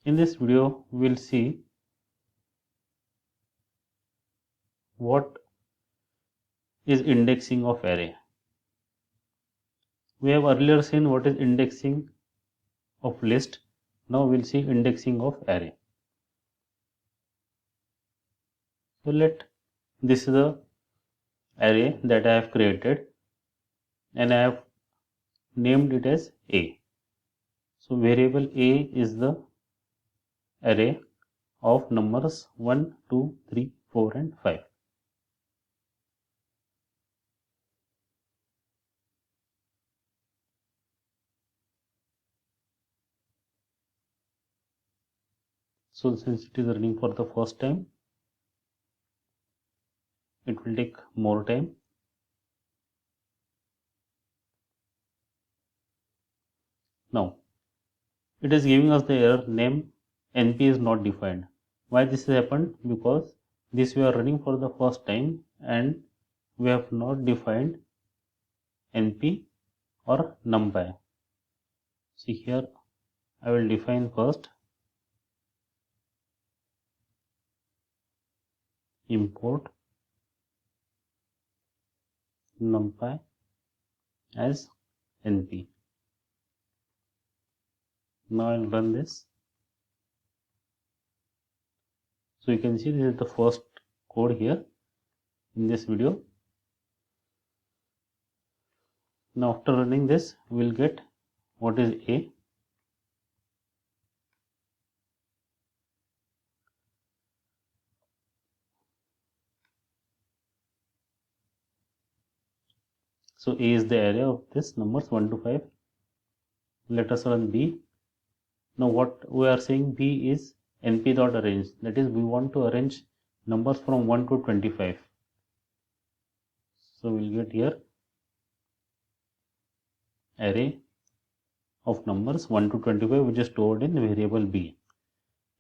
In this video, we will see what is indexing of array. We have earlier seen what is indexing of list. Now we will see indexing of array. So this is the array that I have created and I have named it as A. So variable A is the array of numbers 1, 2, 3, 4 and 5. So since it is running for the first time, it will take more time. Now it is giving us the error name np is not defined. Why this has happened? Because this we are running for the first time and we have not defined np or numpy. See here, I will define first import numpy as np. Now I'll run this. So you can see this is the first code here in this video. Now after running this, we will get what is A. So A is the array of this numbers 1 to 5. Let us run B. Now what we are saying, B is np.arrange. That is, we want to arrange numbers from 1 to 25. So we'll get here array of numbers 1 to 25 which is stored in variable B.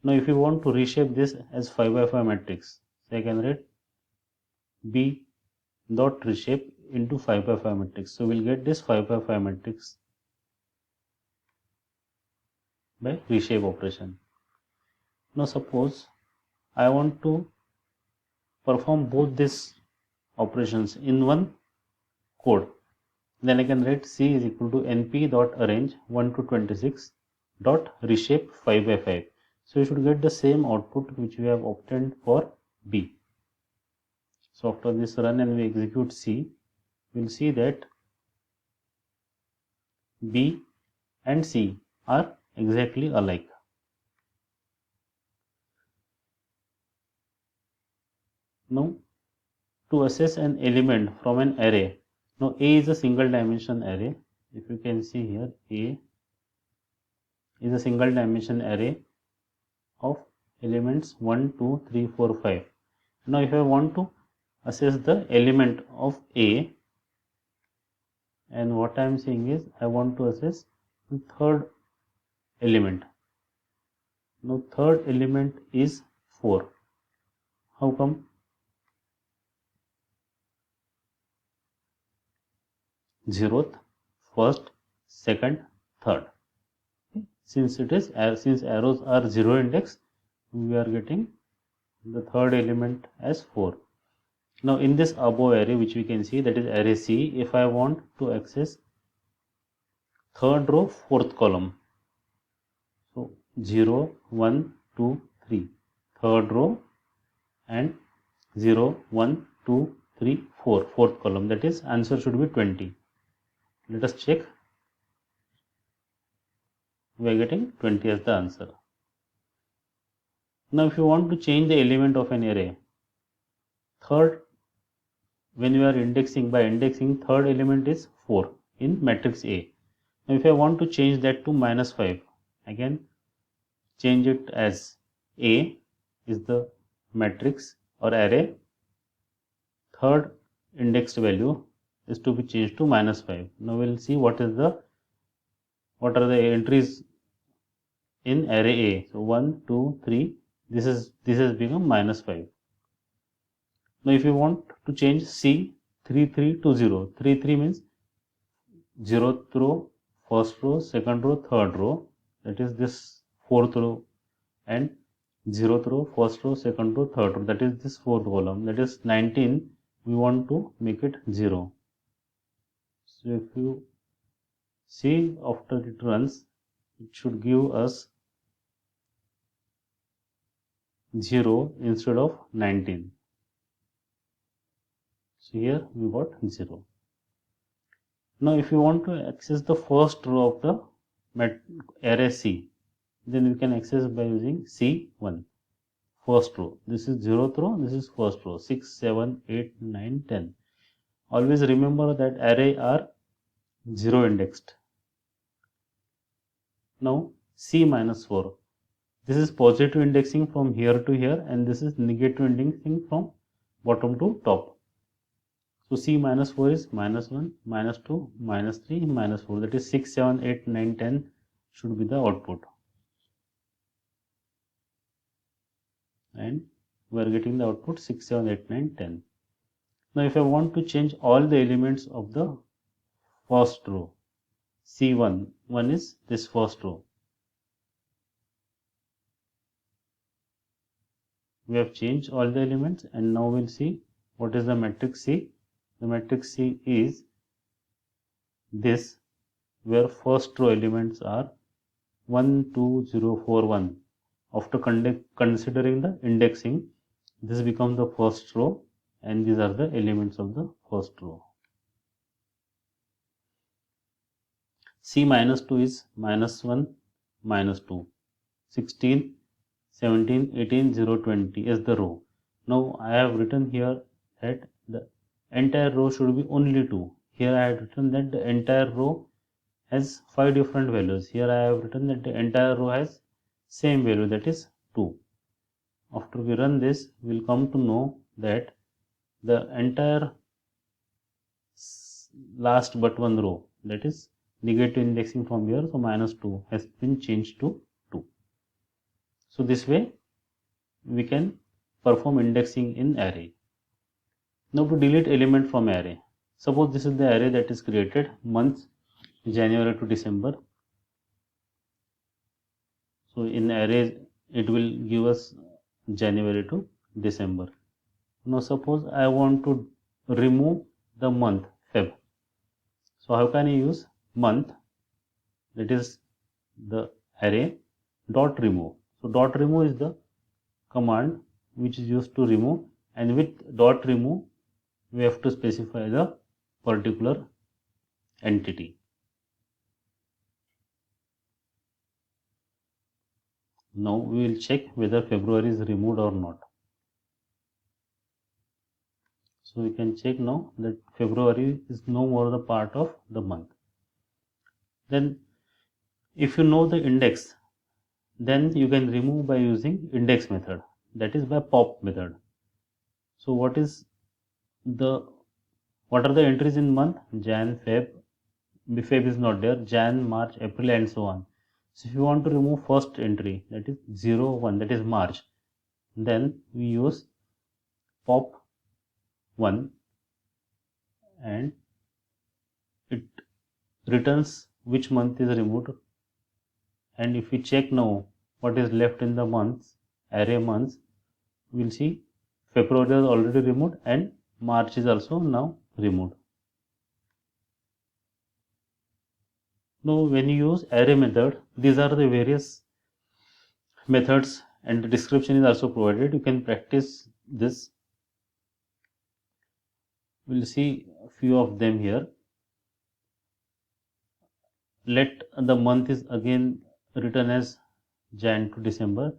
Now if you want to reshape this as 5 by 5 matrix, so I can write B dot reshape into 5 by 5 matrix. So we'll get this 5 by 5 matrix by reshape operation. Now suppose I want to perform both these operations in one code, then I can write C is equal to np dot arrange 1 to 26 dot reshape 5 by 5. So you should get the same output which we have obtained for B. So after this run and we execute C, we will see that B and C are exactly alike. Now to assess an element from an array, now A is a single dimension array. If you can see here, A is a single dimension array of elements 1, 2, 3, 4, 5. Now if I want to assess the element of A, and what I am saying is I want to assess the third element. Now third element is 4. How come? 0th, 1st, 2nd, 3rd. Since arrows are 0 index, we are getting the third element as 4. Now in this above array which we can see, that is array C, if I want to access third row, fourth column, so 0, 1, 2, 3, third row, and 0, 1, 2, 3, 4, fourth column, that is answer should be 20. Let us check. We are getting 20 as the answer. Now if you want to change the element of an array, third, when you are indexing, by indexing, third element is 4 in matrix A. Now if I want to change that to -5, I can change it as A is the matrix or array, third indexed value is to be changed to -5. Now we'll see what are the entries in array A. So 1, 2, 3, this has become -5. Now if you want to change C 3, 3 to 0, 3, 3 means 0th row, first row, second row, third row, that is this fourth row and 0th row, first row, second row, third row, that is this fourth column, that is 19, we want to make it 0. So if you see after it runs, it should give us 0 instead of 19. So here we got 0. Now if you want to access the first row of the array C, then we can access by using C1, first row. This is 0th row, this is first row, 6, 7, 8, 9, 10. Always remember that array are 0 indexed. Now C minus 4. This is positive indexing from here to here, and this is negative indexing from bottom to top. So C minus 4 is minus 1, minus 2, minus 3, minus 4. That is 6, 7, 8, 9, 10 should be the output. And we are getting the output 6, 7, 8, 9, 10. Now if I want to change all the elements of the first row, C1, one is this first row. We have changed all the elements, and now we'll see what is the matrix C. The matrix C is this, where first row elements are 1, 2, 0, 4, 1. After considering the indexing, this becomes the first row, and these are the elements of the first row. C minus 2 is minus 1, minus 2, 16, 17, 18, 0, 20 is the row. Now I have written here that the entire row should be only 2. Here I have written that the entire row has 5 different values. Here I have written that the entire row has same value, that is 2. After we run this, we will come to know that the entire last but one row, that is negative indexing from here, so minus 2 has been changed to 2. So this way we can perform indexing in array. Now to delete element from array, suppose this is the array that is created months January to December. So in array it will give us January to December. Now suppose I want to remove the month Feb. So how can I use month, that is the array dot remove. So dot remove is the command which is used to remove, and with dot remove we have to specify the particular entity. Now we will check whether February is removed or not. So we can check now that February is no more the part of the month. Then if you know the index, then you can remove by using index method, that is by pop method. So what are the entries in month? Jan, Feb. Feb is not there, Jan, March, April, and so on. So if you want to remove first entry, that is 0, 1, that is March, then we use pop 1 and it returns which month is removed. And if we check now what is left in the months, array months, we will see February is already removed and March is also now removed. Now when you use array method, these are the various methods and the description is also provided. You can practice this. We'll see a few of them here. Let the month is again written as Jan to December.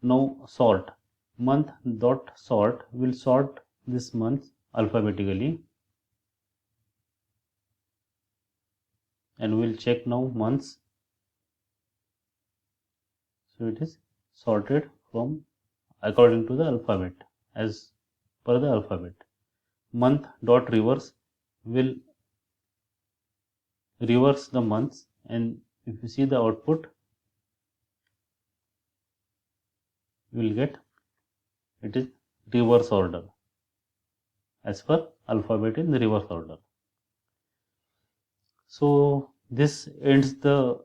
Now sort, month dot sort will sort this month alphabetically, and we'll check now months. So it is sorted from according to the alphabet, as per the alphabet. Month dot reverse will reverse the months, and if you see the output, you will get it is reverse order, as per alphabet in the reverse order. So this ends the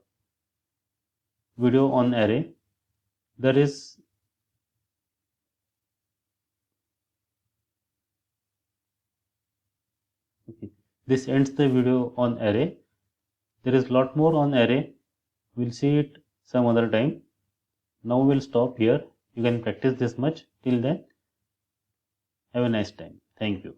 video on array. there is okay, this ends the video on array. There is lot more on array. We'll see it some other time. Now we'll stop here. You can practice this much. Till then, have a nice time. Thank you.